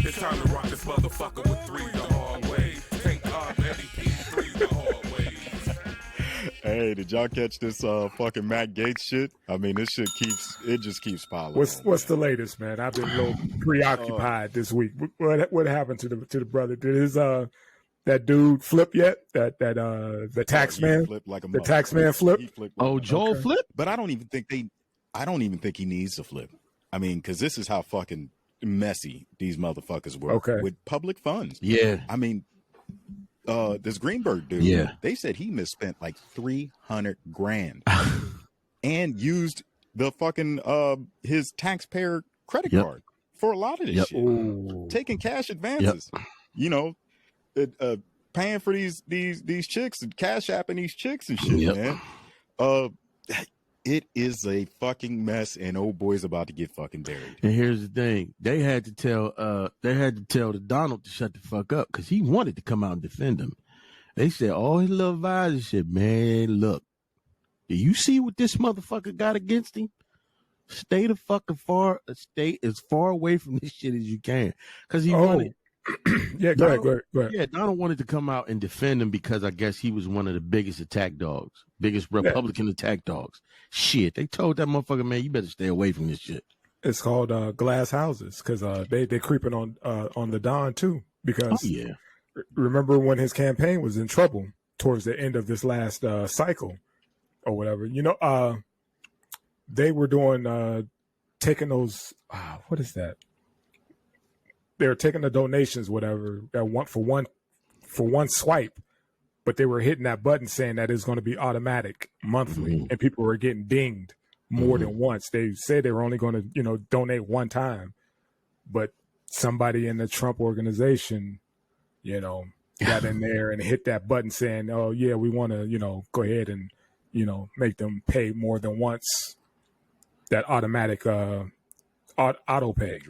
It's time to rock this motherfucker with 3 the hard way. Take Eddie P 3 the hard way. Hey, did y'all catch this fucking Matt Gaetz shit? I mean, this shit just keeps piling. What's the latest, man? I've been a little preoccupied this week. What happened to the brother? Did his that dude flip yet? The tax man, like the tax man flip. Joel flip? But I don't even think he needs to flip. I mean, because this is how fucking messy these motherfuckers were with public funds. Yeah, I mean. This Greenberg dude, they said he misspent like $300,000 and used the fucking his taxpayer credit card for a lot of this shit. Ooh. Taking cash advances, you know, paying for these chicks and cash apping these chicks and shit, man. It is a fucking mess, and old boy's about to get fucking buried. And here's the thing: they had to tell the Donald to shut the fuck up because he wanted to come out and defend him. They said, "Oh, his little advisor shit, man. Look, do you see what this motherfucker got against him? Stay as far away from this shit as you can, because he wanted." Yeah, go ahead. Yeah, Donald wanted to come out and defend him because I guess he was one of the biggest attack dogs, biggest Republican attack dogs. Shit, they told that motherfucker, man, you better stay away from this shit. It's called glass houses because they're creeping on the Don too. Because remember when his campaign was in trouble towards the end of this last cycle or whatever, you know, they were doing taking those what is that? They're taking the donations, whatever, that for one swipe, but they were hitting that button saying that it's going to be automatic monthly, and people were getting dinged more than once. They said they were only going to, you know, donate one time, but somebody in the Trump organization, you know, got in there and hit that button saying, "Oh yeah, we want to, you know, go ahead and, you know, make them pay more than once." That automatic auto pay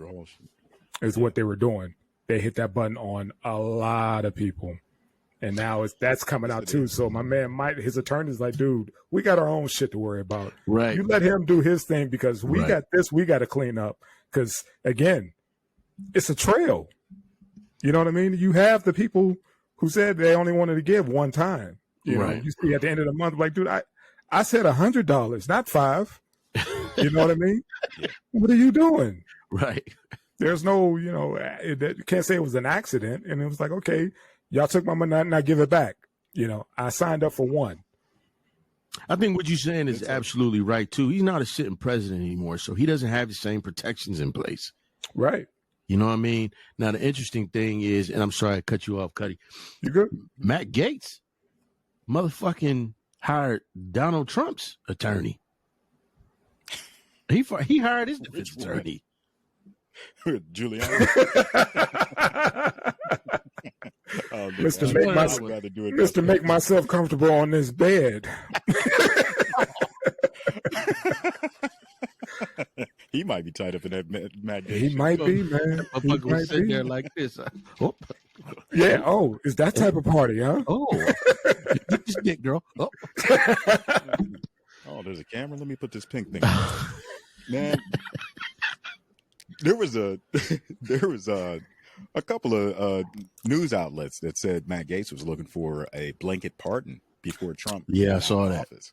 is what they were doing. They hit that button on a lot of people, and now that's coming out too. So my man, his attorney's like, dude, we got our own shit to worry about. Right? You let him do his thing because we got this. We got to clean up because again, it's a trail. You know what I mean? You have the people who said they only wanted to give one time. You know, you see at the end of the month, like, dude, I said $100, not $5. You know what I mean? What are you doing? Right. There's no, you know, you can't say it was an accident. And it was like, okay, y'all took my money, now give it back. You know, I signed up for one. I think what you're saying is absolutely right, too. He's not a sitting president anymore, so he doesn't have the same protections in place. Right. You know what I mean? Now, the interesting thing is, and I'm sorry I cut you off, Cuddy. You good? Matt Gaetz motherfucking hired Donald Trump's attorney. He hired his defense attorney. Giuliani. Mr. Make myself comfortable on this bed. He might be tied up in that Matt Gaetz. He might be, man. He might sit there like this. Yeah. Oh, it's that type of party, huh? Oh, get this dick, girl. Oh, there's a camera. Let me put this pink thing on. Man. There was a couple of news outlets that said Matt Gaetz was looking for a blanket pardon before Trump. Yeah, I saw that. Office.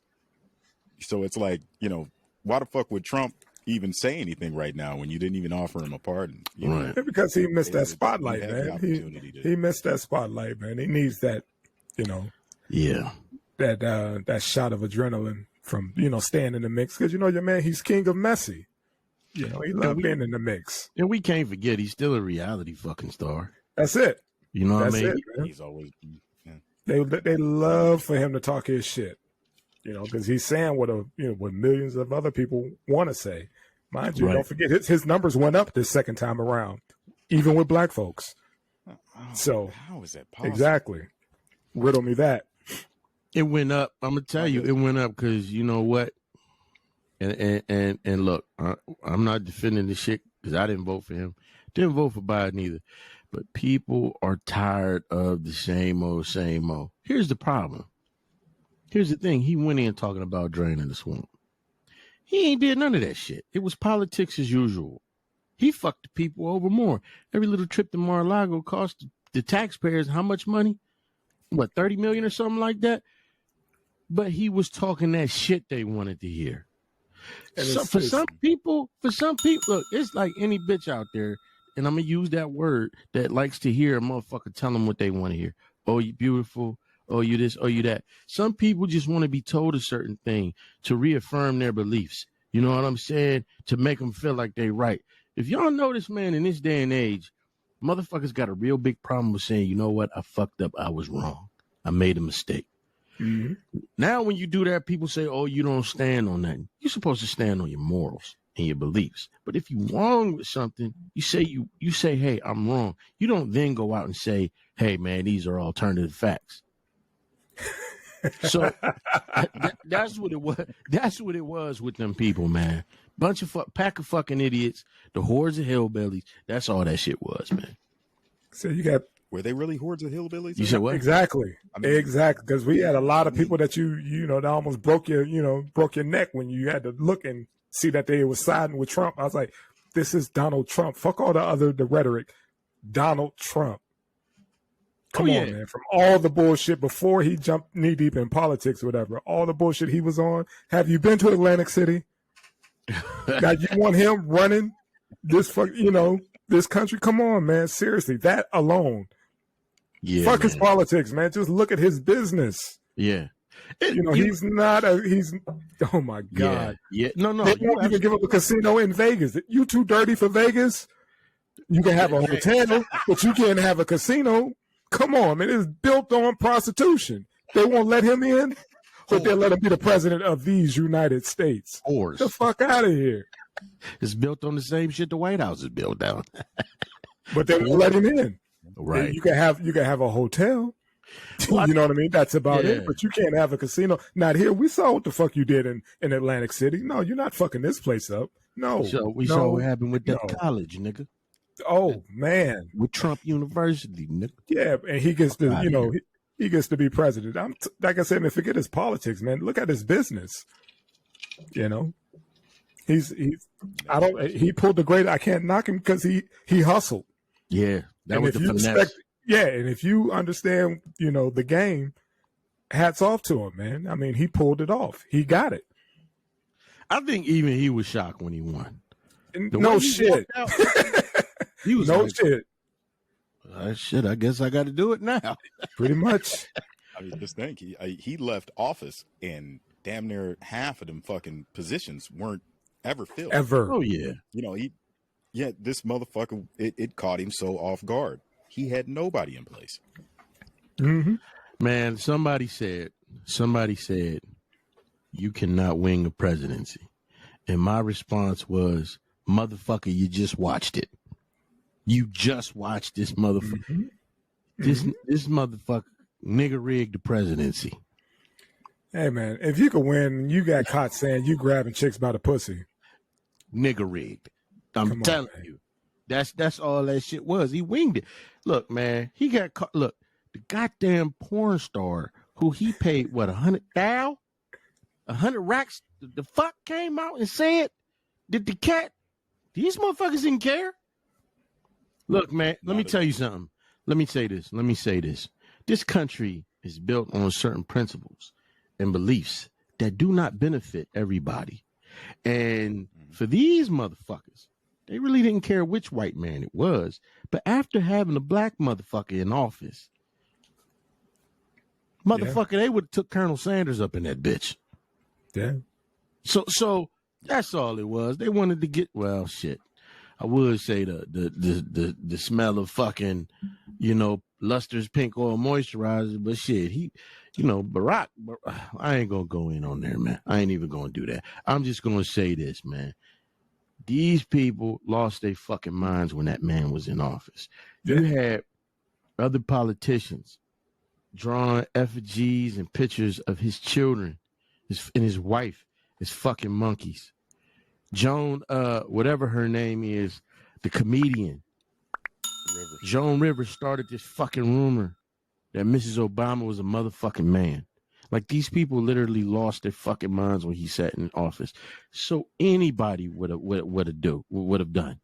So it's like, you know, why the fuck would Trump even say anything right now when you didn't even offer him a pardon? You know? Because he missed that spotlight, man. He missed that spotlight, man. He needs that, you know. Yeah. That shot of adrenaline from, you know, staying in the mix. Because, you know, your man, he's king of messy. You know, he loves being in the mix. And we can't forget he's still a reality fucking star. That's it. You know what I mean? He's always they love for him to talk his shit. You know, because he's saying what millions of other people want to say. Mind you, don't forget his numbers went up this second time around, even with black folks. So how is that possible? Exactly. Riddle me that. It went up. I'm gonna tell you, it went up because you know what? And look, I'm not defending the shit because I didn't vote for him. Didn't vote for Biden either. But people are tired of the same old, same old. Here's the problem. Here's the thing. He went in talking about draining the swamp. He ain't did none of that shit. It was politics as usual. He fucked the people over more. Every little trip to Mar-a-Lago cost the taxpayers how much money? What, 30 million or something like that? But he was talking that shit they wanted to hear. So for some people, look, it's like any bitch out there, and I'm going to use that word, that likes to hear a motherfucker tell them what they want to hear. Oh, you beautiful. Oh, you this. Oh, you that. Some people just want to be told a certain thing to reaffirm their beliefs. You know what I'm saying? To make them feel like they right. If y'all notice, man, in this day and age, motherfuckers got a real big problem with saying, you know what? I fucked up. I was wrong. I made a mistake. Mm-hmm. Now, when you do that, people say, oh, you don't stand on that. You're supposed to stand on your morals and your beliefs. But if you're wrong with something, you say, hey, I'm wrong. You don't then go out and say, hey, man, these are alternative facts. So that's what it was. That's what it was with them people, man. Pack of fucking idiots, the hordes of hillbillies. That's all that shit was, man. So you got. Were they really hordes of hillbillies? You said what? Exactly. I mean, exactly. Because we had a lot of people that that almost broke your neck when you had to look and see that they was siding with Trump. I was like, this is Donald Trump. Fuck all the rhetoric. Donald Trump. Come on, man. From all the bullshit before he jumped knee deep in politics or whatever, all the bullshit he was on. Have you been to Atlantic City? Now you want him running this this country? Come on, man. Seriously, that alone. Yeah, fuck his politics, man. Just look at his business. Yeah. He's oh my God. Yeah. No. They won't even give up a casino in Vegas. You too dirty for Vegas? You can have a hotel, but you can't have a casino. Come on, man. It's built on prostitution. They won't let him in, but they'll let him be the president of these United States. Get the fuck out of here. It's built on the same shit the White House is built on. But they won't let him in. Right. You can have a hotel. You know what I mean? That's about it. But you can't have a casino. Not here. We saw what the fuck you did in Atlantic City. No, you're not fucking this place up. No. We saw what happened with that college, nigga. Oh man. With Trump University, nigga. Yeah, and he gets to he gets to be president. Like I said, man, forget his politics, man. Look at his business. He pulled the great. I can't knock him because he hustled. Yeah, that was the finesse. And if you understand, the game, hats off to him, man. I mean, he pulled it off. He got it. I think even he was shocked when he won. No shit. He was no shit. Shit, I guess I got to do it now. Pretty much. I mean, just think he left office and damn near half of them fucking positions weren't ever filled. Ever. Oh yeah. This motherfucker, it caught him so off guard. He had nobody in place. Mm-hmm. Man, somebody said, you cannot win a presidency. And my response was, motherfucker, you just watched it. You just watched this motherfucker. Mm-hmm. This motherfucker nigga rigged the presidency. Hey man, if you could win, you got caught saying you grabbing chicks by the pussy. Nigga rigged. I'm telling you. That's all that shit was. He winged it. Look, man, he got caught. Look, the goddamn porn star who he paid, what, 100,000? 100 racks? The fuck came out and said, these motherfuckers didn't care? Look, man, let me tell you something. Let me say this. This country is built on certain principles and beliefs that do not benefit everybody. And for these motherfuckers, they really didn't care which white man it was. But after having a black motherfucker in office, they would have took Colonel Sanders up in that bitch. Yeah. So that's all it was. They wanted to get, well, shit. I would say the smell of fucking, Luster's pink oil moisturizer, but shit, Barack, I ain't gonna go in on there, man. I ain't even gonna do that. I'm just gonna say this, man. These people lost their fucking minds when that man was in office. You had other politicians drawing effigies and pictures of his children and his wife as fucking monkeys. Joan, whatever her name is, the comedian, Joan Rivers started this fucking rumor that Mrs. Obama was a motherfucking man. Like, these people literally lost their fucking minds when he sat in office. So anybody would have done.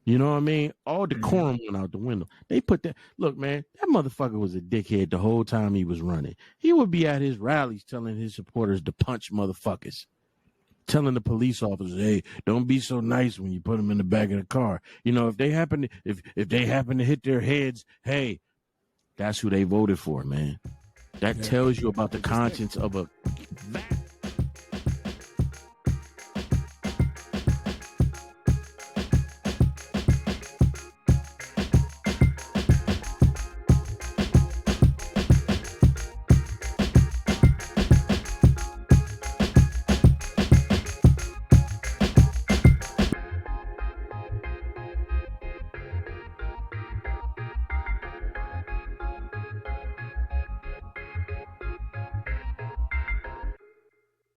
You know what I mean? All decorum went out the window. They put that. Look, man, that motherfucker was a dickhead the whole time he was running. He would be at his rallies telling his supporters to punch motherfuckers, telling the police officers, "Hey, don't be so nice when you put them in the back of the car. You know, if they happen to hit their heads, hey, that's who they voted for, man." That tells you about the conscience of a